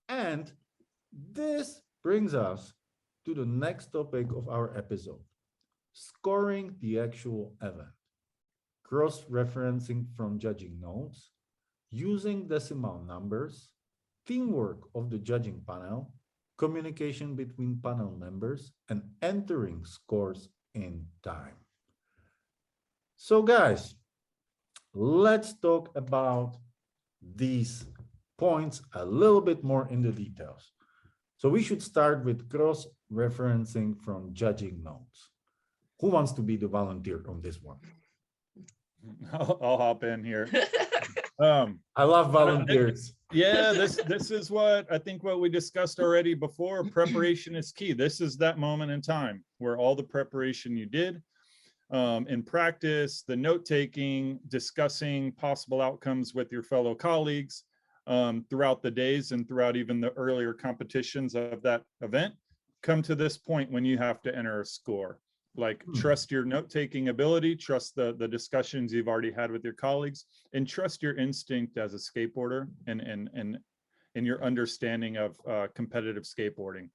And this brings us to the next topic of our episode, scoring the actual event, cross-referencing from judging notes, using decimal numbers, teamwork of the judging panel, communication between panel members, and entering scores in time. So guys, let's talk about these points a little bit more in the details. So we should start with cross-referencing from judging notes. Who wants to be the volunteer on this one? I'll hop in here. I love volunteers. Yeah, this is what I think what we discussed already before. Preparation is key. This is that moment in time where all the preparation you did in practice, the note taking, discussing possible outcomes with your fellow colleagues throughout the days and throughout even the earlier competitions of that event, come to this point when you have to enter a score. Like trust your note-taking ability, trust the discussions you've already had with your colleagues, and trust your instinct as a skateboarder and your understanding of competitive skateboarding.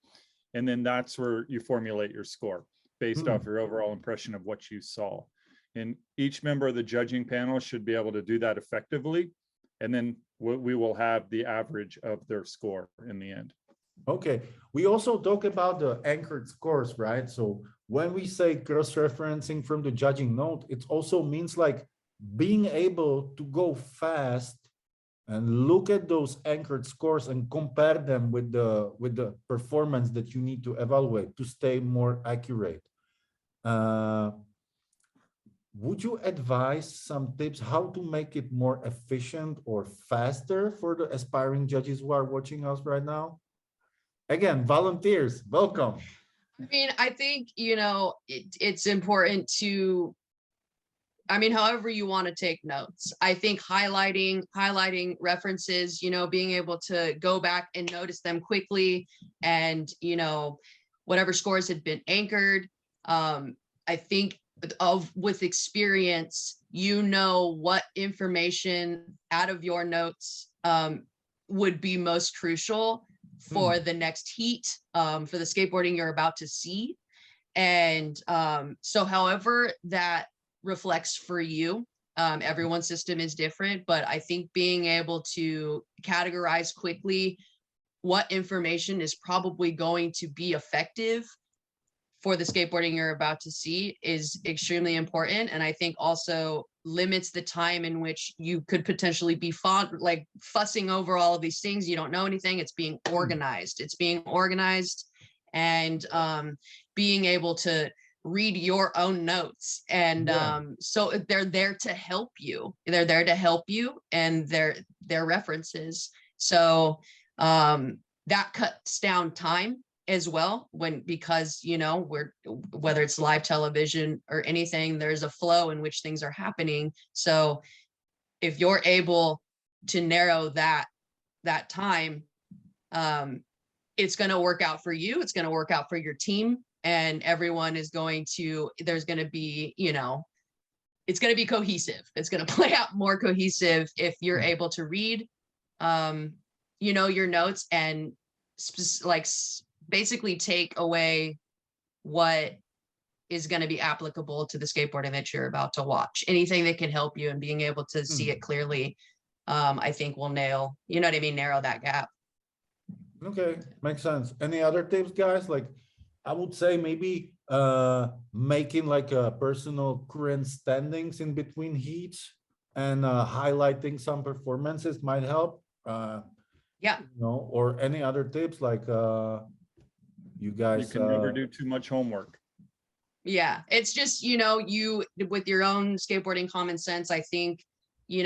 And then that's where you formulate your score based off your overall impression of what you saw. And each member of the judging panel should be able to do that effectively. And then we will have the average of their score in the end. Okay, we also talk about the anchored scores, right? So when we say cross-referencing from the judging note, it also means like being able to go fast and look at those anchored scores and compare them with the performance that you need to evaluate to stay more accurate. Would you advise some tips how to make it more efficient or faster for the aspiring judges who are watching us right now? Again, volunteers, welcome. I mean, I think, it's important to, however you want to take notes. I think highlighting references, being able to go back and notice them quickly and, whatever scores had been anchored. I think with experience, what information out of your notes would be most crucial for the next heat, for the skateboarding you're about to see. And so however that reflects for you, everyone's system is different, but I think being able to categorize quickly what information is probably going to be effective for the skateboarding you're about to see is extremely important. And I think also limits the time in which you could potentially be fussing over all of these things. You don't know anything. It's being organized. It's being organized and being able to read your own notes. And so they're there to help you. They're there to help you and their references. So that cuts down time as well because whether it's live television or anything, there's a flow in which things are happening. So if you're able to narrow that time, it's going to work out for you. It's going to work out for your team, and everyone is there's going to be, it's going to be cohesive. It's going to play out more cohesive if you're able to read, your notes and basically take away what is going to be applicable to the skateboarding that you're about to watch. Anything that can help you and being able to see it clearly, I think will narrow that gap. Okay, makes sense. Any other tips, guys? Like, I would say maybe making like a personal current standings in between heats and highlighting some performances might help. Or any other tips like you guys you can never do too much homework. Yeah, it's just you with your own skateboarding common sense. I think the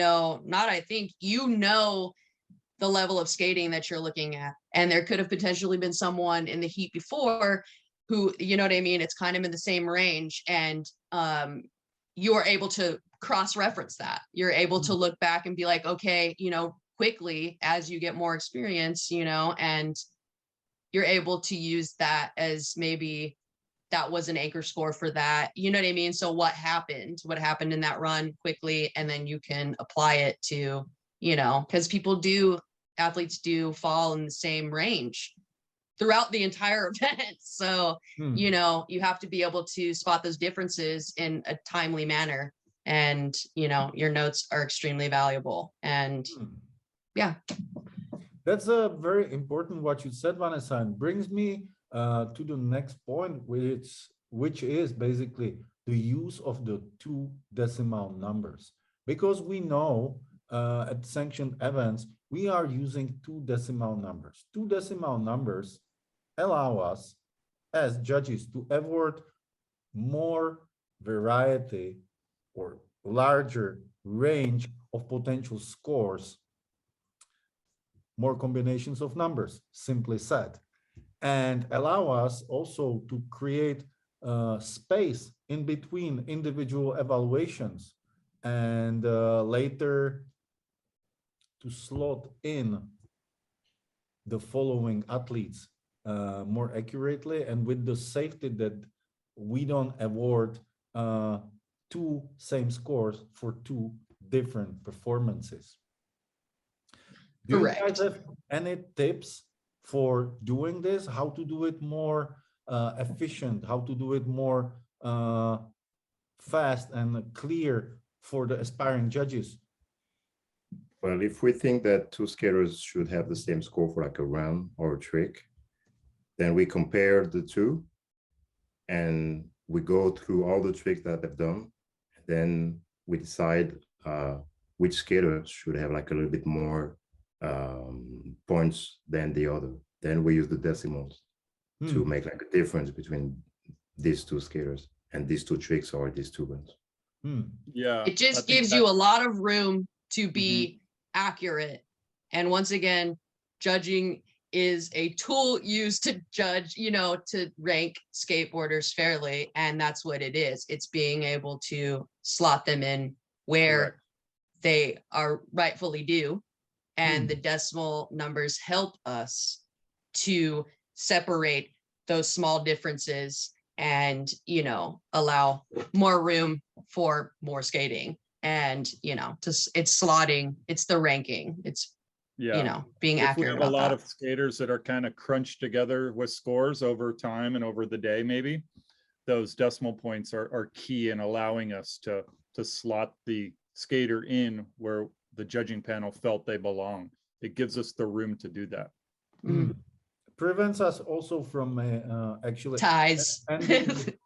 level of skating that you're looking at, and there could have potentially been someone in the heat before who it's kind of in the same range, and you are able to cross-reference that. You're able to look back and be like, okay, quickly as you get more experience, and you're able to use that as maybe that was an anchor score for that. So what happened in that run quickly, and then you can apply it to, because people do athletes do fall in the same range throughout the entire event. So, you know, you have to be able to spot those differences in a timely manner. And, you know, your notes are extremely valuable. And yeah. That's a very important what you said, Vanessa, and brings me to the next point, which is basically the use of the 2 decimal numbers. Because we know at sanctioned events, we are using 2 decimal numbers. 2 decimal numbers allow us as judges to award more variety or larger range of potential scores, more combinations of numbers, simply said, and allow us also to create space in between individual evaluations and later to slot in the following athletes more accurately and with the safety that we don't award 2 same scores for 2 different performances. Do you guys have any tips for doing this? How to do it more efficient? How to do it more fast and clear for the aspiring judges? Well, if we think that 2 skaters should have the same score for like a run or a trick, then we compare the 2 and we go through all the tricks that they've done. Then we decide which skater should have like a little bit more points than the other. Then we use the decimals to make like a difference between these 2 skaters and these 2 tricks or these 2 runs. Yeah. It just gives you a lot of room to be accurate. And once again, judging is a tool used to judge, you know, to rank skateboarders fairly. And that's what it is. It's being able to slot them in where they are rightfully due. And the decimal numbers help us to separate those small differences and, you know, allow more room for more skating. And, you know, it's slotting, it's the ranking, it's, you know, being accurate. If we have a lot of skaters that are kind of crunched together with scores over time and over the day, maybe those decimal points are key in allowing us to slot the skater in where the judging panel felt they belong. It gives us the room to do that. Prevents us also from actually ties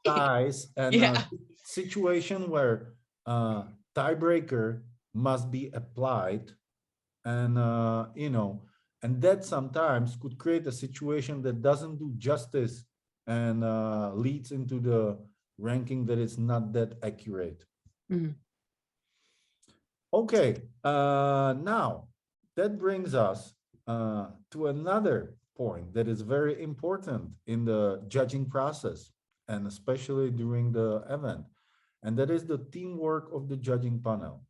ties and situation where tiebreaker must be applied, and you know, and that sometimes could create a situation that doesn't do justice and leads into the ranking that is not that accurate. Okay, now that brings us to another point that is very important in the judging process, and especially during the event, and that is the teamwork of the judging panel.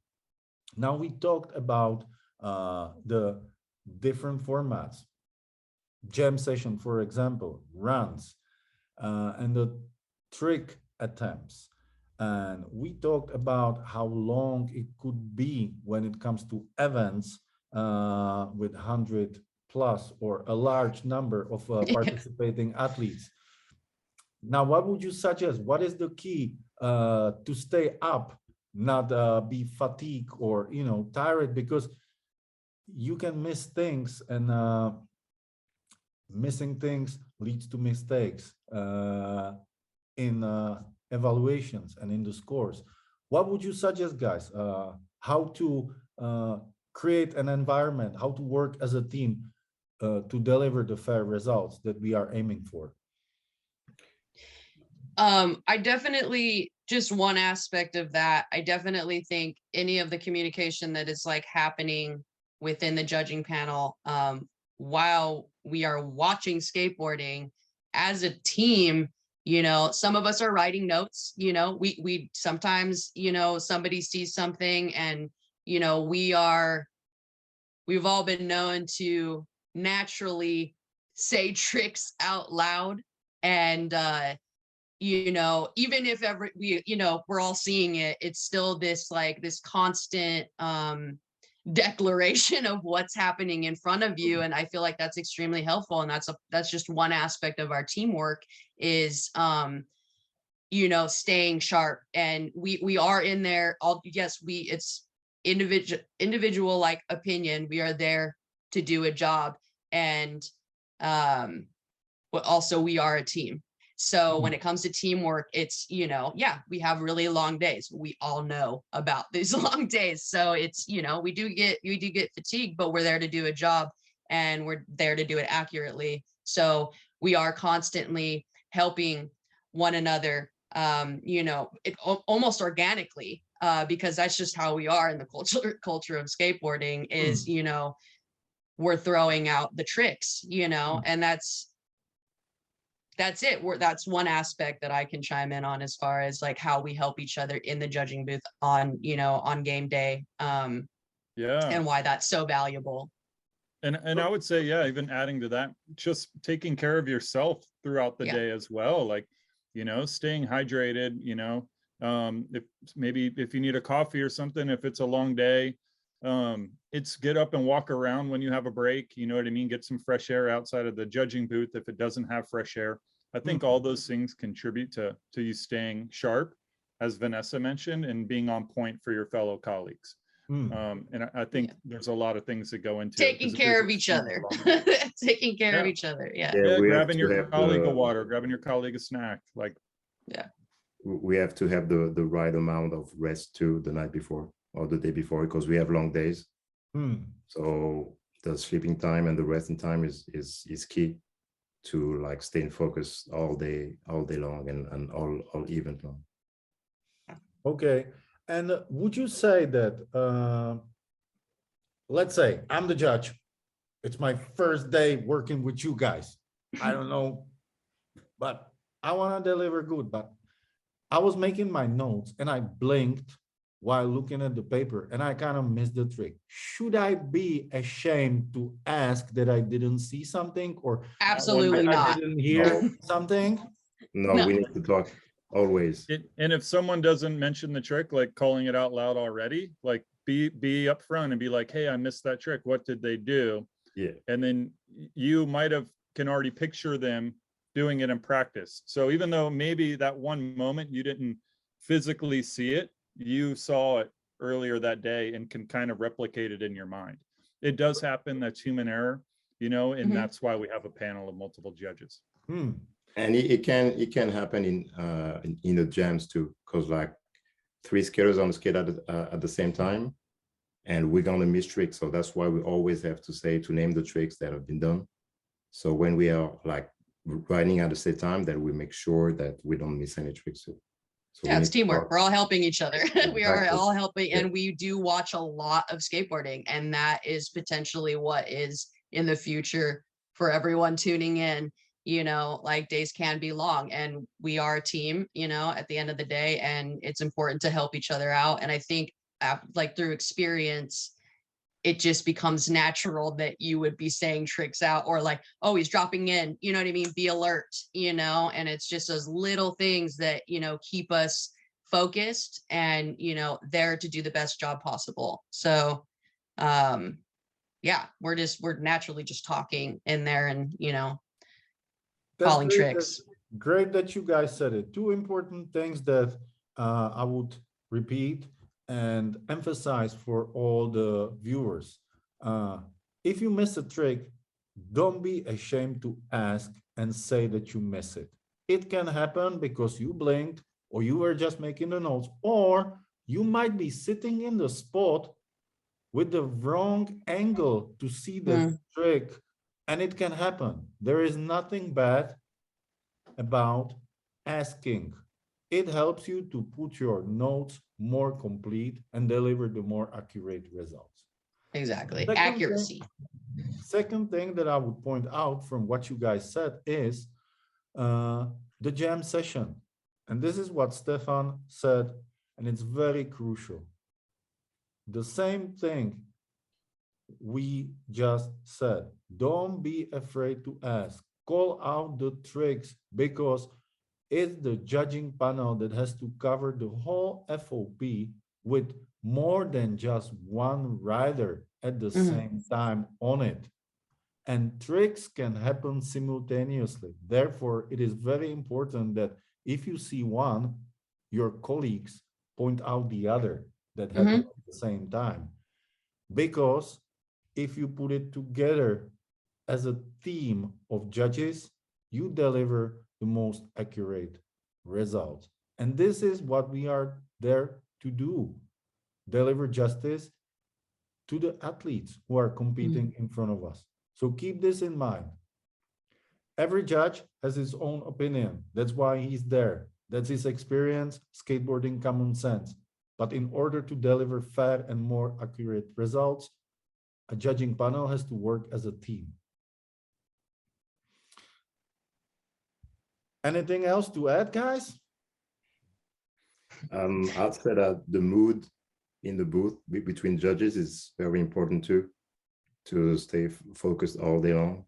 Now, we talked about the different formats, jam session, for example, runs, and the trick attempts. And we talked about how long it could be when it comes to events with 100 plus or a large number of participating athletes. Now, what would you suggest? What is the key to stay up, not be fatigued or, you know, tired? Because you can miss things, and missing things leads to mistakes in evaluations and in the scores. What would you suggest, guys? How to create an environment, how to work as a team to deliver the fair results that we are aiming for? I definitely, just one aspect of that, I definitely think any of the communication that is like happening within the judging panel while we are watching skateboarding as a team, you know, some of us are writing notes, you know, we sometimes, you know, somebody sees something and, you know, we've all been known to naturally say tricks out loud. And, you know, even if you know, we're all seeing it, it's still this like this constant declaration of what's happening in front of you. And I feel like that's extremely helpful. And that's just one aspect of our teamwork is, you know, staying sharp. And we are in there all, yes, it's individual like opinion. We are there to do a job. And but also we are a team. So when it comes to teamwork, it's, you know, yeah, we have really long days. We all know about these long days. So it's, you know, we do get fatigued, but we're there to do a job and we're there to do it accurately. So we are constantly helping one another, you know, almost organically, because that's just how we are in the culture of skateboarding is, you know, we're throwing out the tricks, you know, and that's it. That's one aspect that I can chime in on as far as like how we help each other in the judging booth on, you know, on game day, Yeah. and why that's so valuable. And I would say, yeah, even adding to that, just taking care of yourself throughout the day as well. Like, you know, staying hydrated, you know, if you need a coffee or something, if it's a long day, it's get up and walk around when you have a break, you know what I mean? Get some fresh air outside of the judging booth if it doesn't have fresh air. I think all those things contribute to you staying sharp, as Vanessa mentioned, and being on point for your fellow colleagues. And I think there's a lot of things that go into taking care of each other. Taking care of each other. Yeah, grabbing your colleague a water, grabbing your colleague a snack, like we have to have the right amount of rest too the night before or the day before, because we have long days. So the sleeping time and the resting time is key to like staying focused all day long and all event long. Okay. And would you say that, let's say I'm the judge, it's my first day working with you guys. I don't know, but I want to deliver good, but I was making my notes and I blinked while looking at the paper and I kind of missed the trick. Should I be ashamed to ask that I didn't see something or absolutely I not. didn't hear something? No, we need to talk always. And if someone doesn't mention the trick, like calling it out loud already, like be upfront and be like, hey, I missed that trick. What did they do? Yeah. And then you can already picture them doing it in practice. So even though maybe that one moment you didn't physically see it, you saw it earlier that day and can kind of replicate it in your mind. It does happen. That's human error, you know, and that's why we have a panel of multiple judges. And it can happen in the jams too, because like 3 skaters on the skate at the same time, and we're gonna miss tricks. So that's why we always have to name the tricks that have been done. So when we are like riding at the same time, that we make sure that we don't miss any tricks too. So yeah, it's teamwork. We're all helping each other. We are all helping, and we do watch a lot of skateboarding, and that is potentially what is in the future for everyone tuning in. You know, like days can be long and we are a team, you know, at the end of the day, and it's important to help each other out. And I think like through experience, it just becomes natural that you would be saying tricks out or like, oh, he's dropping in, you know what I mean? Be alert, you know, and it's just those little things that, you know, keep us focused and, you know, there to do the best job possible. So, yeah, we're naturally just talking in there and, you know, calling tricks. Great that you guys said it. 2 important things that I would repeat and emphasize for all the viewers. If you miss a trick, don't be ashamed to ask and say that you miss it. It can happen because you blinked or you were just making the notes, or you might be sitting in the spot with the wrong angle to see the trick, and it can happen. There is nothing bad about asking. It helps you to put your notes more complete and deliver the more accurate results. Exactly. Accuracy. Second thing that I would point out from what you guys said is the jam session. And this is what Stefan said, and it's very crucial. The same thing we just said. Don't be afraid to ask. Call out the tricks, because it's the judging panel that has to cover the whole FOP with more than just one rider at the Mhm. same time on it. And tricks can happen simultaneously. Therefore, it is very important that if you see one, your colleagues point out the other that happened at the same time. Because if you put it together as a team of judges, you deliver the most accurate results. And this is what we are there to do, deliver justice to the athletes who are competing in front of us. So keep this in mind. Every judge has his own opinion. That's why he's there. That's his experience, skateboarding common sense. But in order to deliver fair and more accurate results, a judging panel has to work as a team. Anything else to add, guys? I'd say that the mood in the booth between judges is very important too, to stay focused all day long.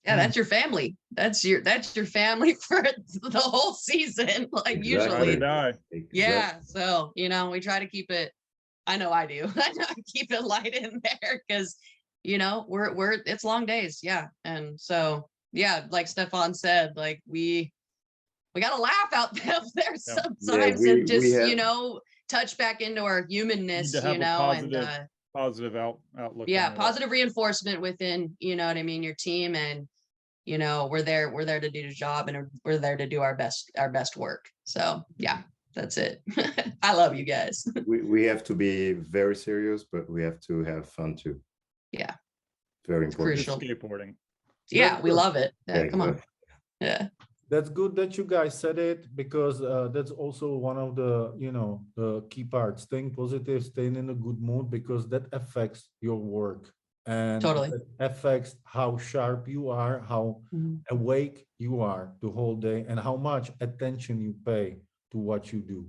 Yeah, that's your family. That's your family for the whole season. Like Exactly. usually. Die. Yeah. So, you know, we try to keep it, I know I do. I know I keep it light in there because, you know, it's long days. Yeah. And so, yeah, like Stefan said, like we got to laugh out there sometimes and just, you know, touch back into our humanness, you know, and positive outlook. yeah, positive reinforcement within, you know what I mean, your team. And, you know, we're there to do the job, and we're there to do our best work. So yeah, that's it. I love you guys. We have to be very serious, but we have to have fun too. Yeah. Very It's important. crucial. Skateboarding. Yeah, we love it. Yeah, come on. Exactly. Yeah. That's good that you guys said it, because that's also one of the, you know, the key parts, staying positive, staying in a good mood, because that affects your work and Totally. it affects how sharp you are, how awake you are the whole day, and how much attention you pay to what you do.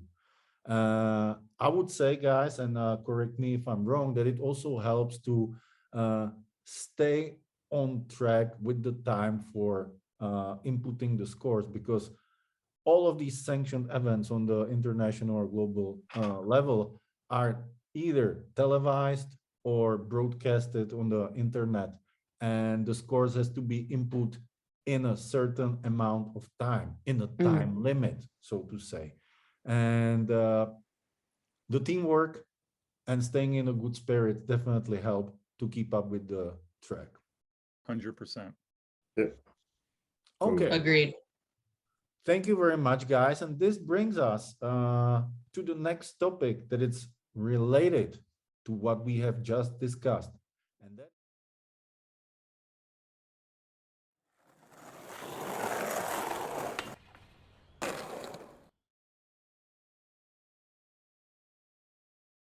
I would say, guys, and correct me if I'm wrong, that it also helps to stay on track with the time for inputting the scores, because all of these sanctioned events on the international or global level are either televised or broadcasted on the internet, and the scores has to be input in a certain amount of time, in a time limit, so to say. And the teamwork and staying in a good spirit definitely help to keep up with the track. 100%. Yeah. Okay. Agreed. Thank you very much, guys. And this brings us to the next topic that it's related to what we have just discussed. And that